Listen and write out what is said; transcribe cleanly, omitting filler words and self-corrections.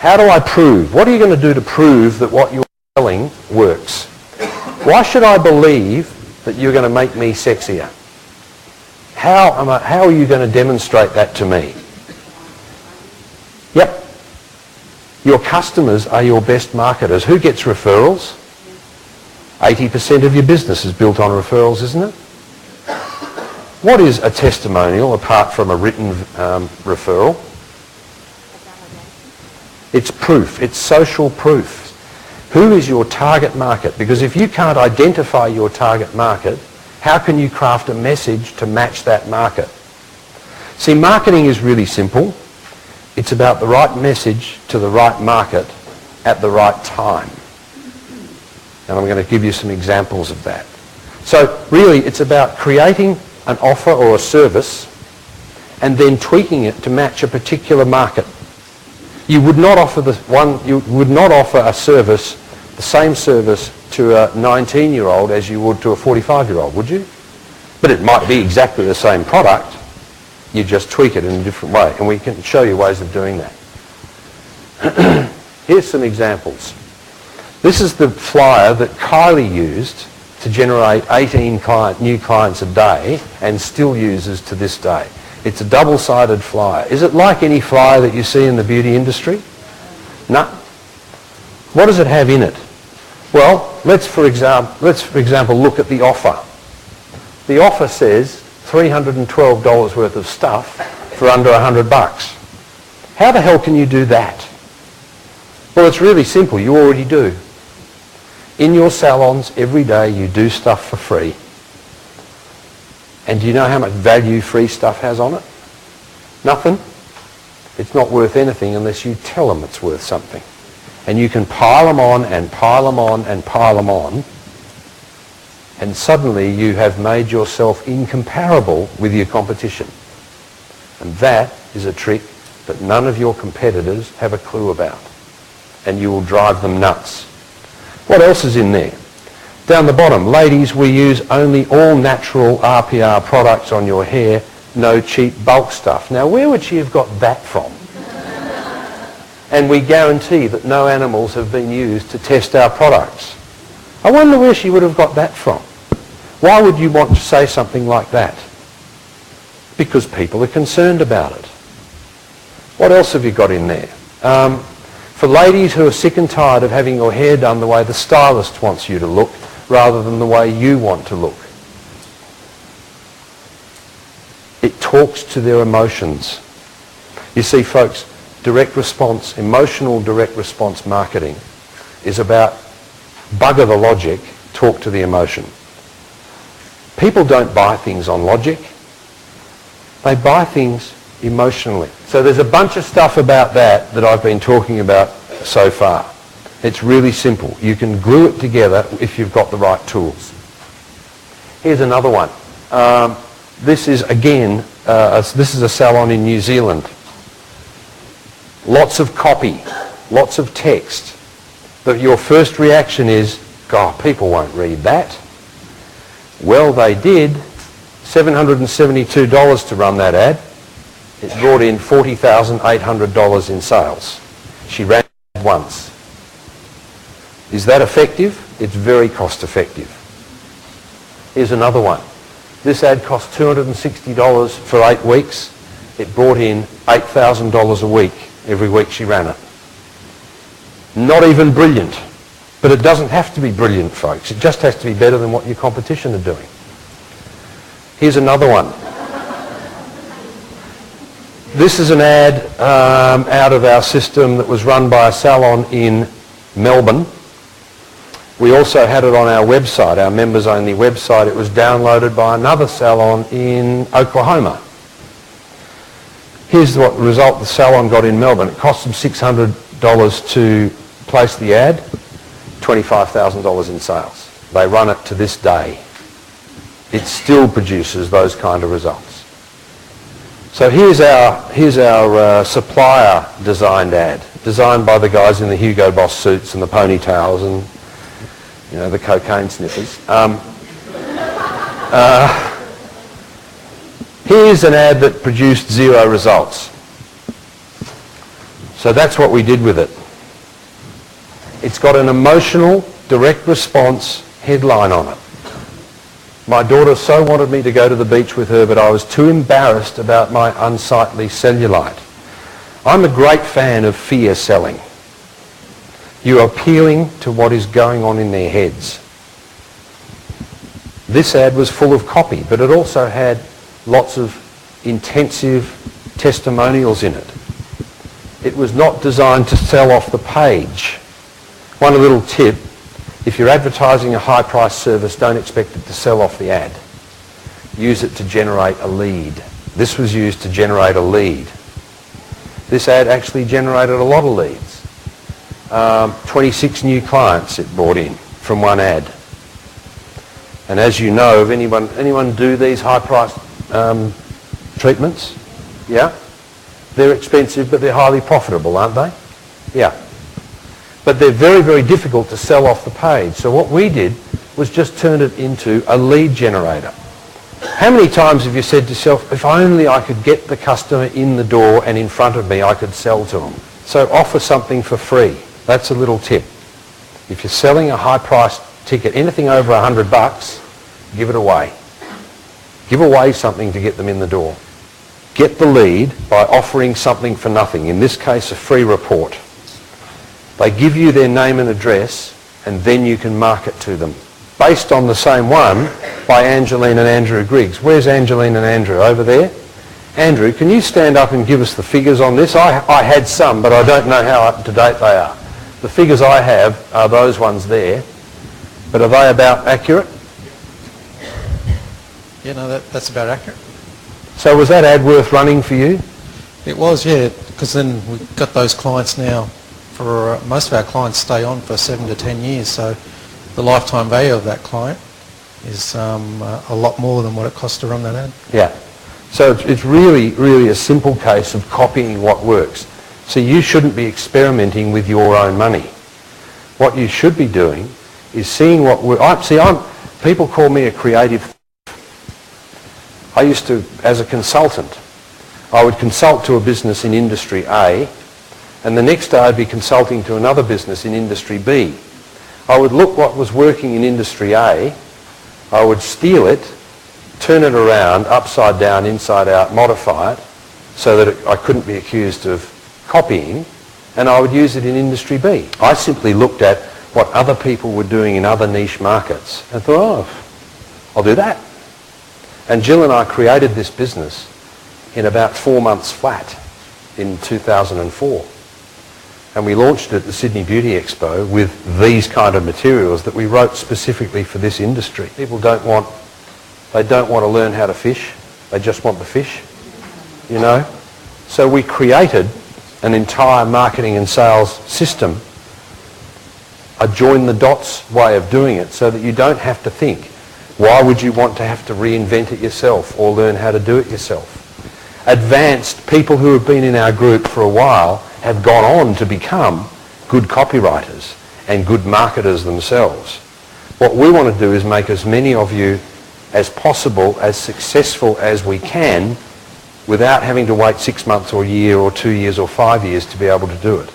How do I prove? What are you going to do to prove that what you're selling works? Why should I believe that you're going to make me sexier? How are you going to demonstrate that to me? Yep. Your customers are your best marketers. Who gets referrals? 80% of your business is built on referrals, isn't it? What is a testimonial apart from a written referral? It's proof. It's social proof. Who is your target market? Because if you can't identify your target market, how can you craft a message to match that market? See, marketing is really simple. It's about the right message to the right market at the right time. And I'm going to give you some examples of that. So really, it's about creating an offer or a service and then tweaking it to match a particular market. You would not offer a service, the same service to a 19-year-old as you would to a 45-year-old, would you? But it might be exactly the same product. You just tweak it in a different way, and we can show you ways of doing that. Here's some examples. This is the flyer that Kylie used to generate 18 new clients a day and still uses to this day. It's a double-sided flyer. Is it like any flyer that you see in the beauty industry? No. What does it have in it? Well, let's for example look at the offer. The offer says $312 worth of stuff for under $100. How the hell can you do that? Well, it's really simple. You already do. In your salons, every day you do stuff for free. And do you know how much value free stuff has on it? Nothing. It's not worth anything unless you tell them it's worth something. And you can pile them on and pile them on and pile them on, and suddenly you have made yourself incomparable with your competition. And that is a trick that none of your competitors have a clue about. And you will drive them nuts. What else is in there? Down the bottom, ladies, we use only all natural RPR products on your hair, no cheap bulk stuff. Now, where would she have got that from? And we guarantee that no animals have been used to test our products. I wonder where she would have got that from. Why would you want to say something like that? Because people are concerned about it. What else have you got in there? For ladies who are sick and tired of having your hair done the way the stylist wants you to look, rather than the way you want to look. It talks to their emotions. You see, folks, direct response, emotional direct response marketing is about bugger the logic, talk to the emotion. People don't buy things on logic. They buy things emotionally. So there's a bunch of stuff about that I've been talking about so far. It's really simple. You can glue it together if you've got the right tools. Here's another one. This is, again, this is a salon in New Zealand. Lots of copy, lots of text. Your first reaction is, God, people won't read that. Well, they did. $772 to run that ad. It brought in $40,800 in sales. She ran it once. Is that effective? It's very cost effective. Here's another one. This ad cost $260 for 8 weeks. It brought in $8,000 a week every week she ran it. Not even brilliant. But it doesn't have to be brilliant, folks. It just has to be better than what your competition are doing. Here's another one. This is an ad out of our system that was run by a salon in Melbourne. We also had it on our website, our members-only website. It was downloaded by another salon in Oklahoma. Here's what result the salon got in Melbourne. It cost them $600 to place the ad, $25,000 in sales. They run it to this day. It still produces those kind of results. So here's our supplier designed ad, designed by the guys in the Hugo Boss suits and the ponytails and the cocaine sniffers. Here's an ad that produced 0 results. So that's what we did with it. It's got an emotional, direct response headline on it. My daughter so wanted me to go to the beach with her, but I was too embarrassed about my unsightly cellulite. I'm a great fan of fear selling. You're appealing to what is going on in their heads. This ad was full of copy, but it also had lots of intensive testimonials in it. It was not designed to sell off the page. One little tip, if you're advertising a high-priced service, don't expect it to sell off the ad. Use it to generate a lead. This was used to generate a lead. This ad actually generated a lot of leads. 26 new clients it brought in from one ad. And as you know, if anyone do these high-priced treatments? Yeah? They're expensive, but they're highly profitable, aren't they? Yeah. But they're very, very difficult to sell off the page. So what we did was just turn it into a lead generator. How many times have you said to yourself, if only I could get the customer in the door and in front of me, I could sell to them? So offer something for free. That's a little tip. If you're selling a high-priced ticket, anything over $100, give it away. Give away something to get them in the door. Get the lead by offering something for nothing, in this case a free report. They give you their name and address, and then you can market to them. Based on the same one by Angeline and Andrew Griggs. Where's Angeline and Andrew? Over there? Andrew, can you stand up and give us the figures on this? I had some, but I don't know how up to date they are. The figures I have are those ones there, but are they about accurate? Yeah, no, that's about accurate. So was that ad worth running for you? It was, yeah, because then we've got those clients now. For most of our clients stay on for 7 to 10 years, so the lifetime value of that client is a lot more than what it costs to run that ad. Yeah. So it's really, really a simple case of copying what works. So you shouldn't be experimenting with your own money. What you should be doing is seeing what works. People call me a creative. I used to, as a consultant, I would consult to a business in industry A, and the next day I'd be consulting to another business in industry B. I would look what was working in industry A, I would steal it, turn it around, upside down, inside out, modify it, so that I couldn't be accused of copying, and I would use it in industry B. I simply looked at what other people were doing in other niche markets and thought, oh, I'll do that. And Jill and I created this business in about 4 months flat in 2004. And we launched it at the Sydney Beauty Expo with these kind of materials that we wrote specifically for this industry. People don't want to learn how to fish. They just want the fish, you know. So we created an entire marketing and sales system, a join the dots way of doing it, so that you don't have to think, why would you want to have to reinvent it yourself or learn how to do it yourself? Advanced people who have been in our group for a while have gone on to become good copywriters and good marketers themselves. What we want to do is make as many of you as possible, as successful as we can, without having to wait 6 months or a year or 2 years or 5 years to be able to do it.